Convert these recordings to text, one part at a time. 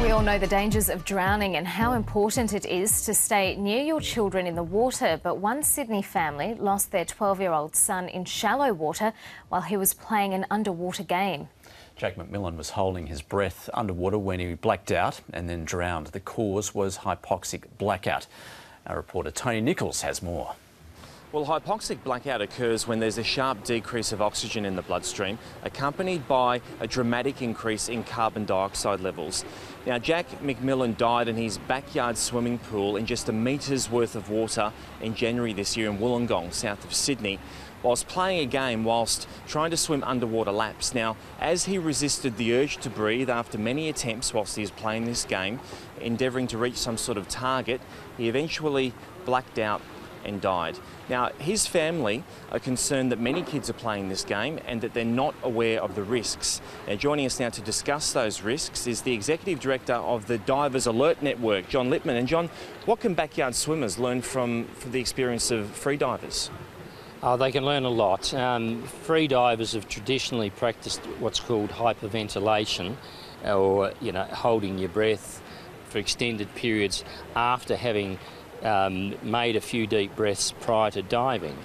We all know the dangers of drowning and how important it is to stay near your children in the water, but one Sydney family lost their 12-year-old son in shallow water while he was playing an underwater game. Jack MacMillan was holding his breath underwater when he blacked out and then drowned. The cause was hypoxic blackout. Our reporter Tony Nichols has more. Well, hypoxic blackout occurs when there's a sharp decrease of oxygen in the bloodstream, accompanied by a dramatic increase in carbon dioxide levels. Now, Jack MacMillan died in his backyard swimming pool in just a metre's worth of water in January this year in Wollongong, south of Sydney, whilst playing a game whilst trying to swim underwater laps. Now, as he resisted the urge to breathe after many attempts whilst he was playing this game, endeavouring to reach some sort of target, he eventually blacked out and died. Now, his family are concerned that many kids are playing this game and that they're not aware of the risks. Now, joining us now to discuss those risks is the Executive Director of the Divers Alert Network, John Littman. And John, what can backyard swimmers learn from the experience of free divers? They can learn a lot. Free divers have traditionally practiced what's called hyperventilation, or holding your breath for extended periods after having made a few deep breaths prior to diving.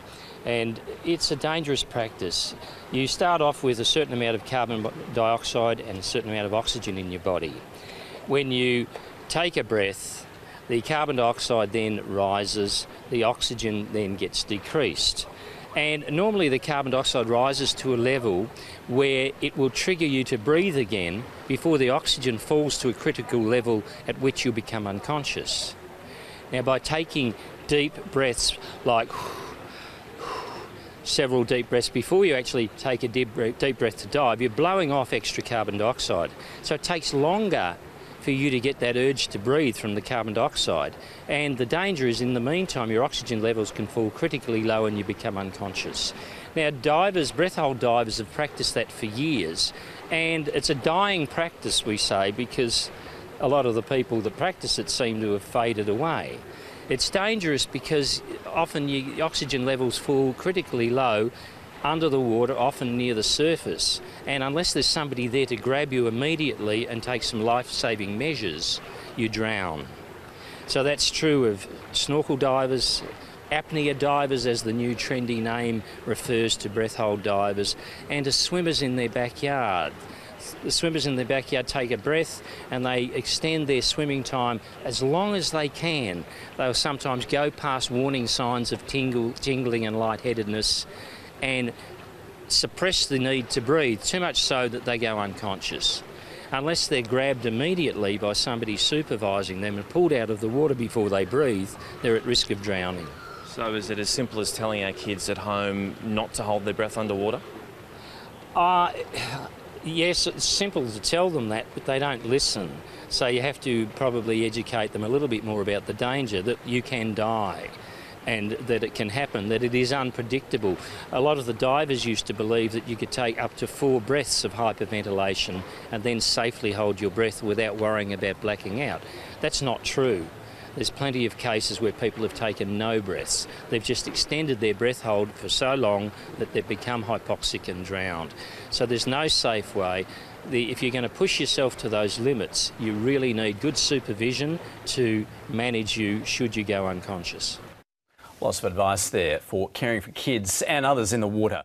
And it's a dangerous practice. You start off with a certain amount of carbon dioxide and a certain amount of oxygen in your body. When you take a breath, the carbon dioxide then rises, the oxygen then gets decreased. And normally the carbon dioxide rises to a level where it will trigger you to breathe again before the oxygen falls to a critical level at which you become unconscious. Now, by taking deep breaths, like several deep breaths before you actually take a deep breath to dive, you're blowing off extra carbon dioxide. So it takes longer for you to get that urge to breathe from the carbon dioxide. And the danger is, in the meantime, your oxygen levels can fall critically low and you become unconscious. Now, breath hold divers have practiced that for years, and it's a dying practice, we say, because a lot of the people that practice it seem to have faded away. It's dangerous because often your oxygen levels fall critically low under the water, often near the surface, and unless there's somebody there to grab you immediately and take some life-saving measures, you drown. So that's true of snorkel divers, apnea divers, as the new trendy name refers to breath hold divers, and to swimmers in their backyard. The swimmers in their backyard take a breath and they extend their swimming time as long as they can. They'll sometimes go past warning signs of tingling and lightheadedness and suppress the need to breathe, too much so that they go unconscious. Unless they're grabbed immediately by somebody supervising them and pulled out of the water before they breathe, they're at risk of drowning. So is it as simple as telling our kids at home not to hold their breath underwater? Yes, it's simple to tell them that, but they don't listen. So you have to probably educate them a little bit more about the danger, that you can die and that it can happen, that it is unpredictable. A lot of the divers used to believe that you could take up to 4 breaths of hyperventilation and then safely hold your breath without worrying about blacking out. That's not true. There's plenty of cases where people have taken no breaths. They've just extended their breath hold for so long that they've become hypoxic and drowned. So there's no safe way. If you're going to push yourself to those limits, you really need good supervision to manage you should you go unconscious. Lots of advice there for caring for kids and others in the water.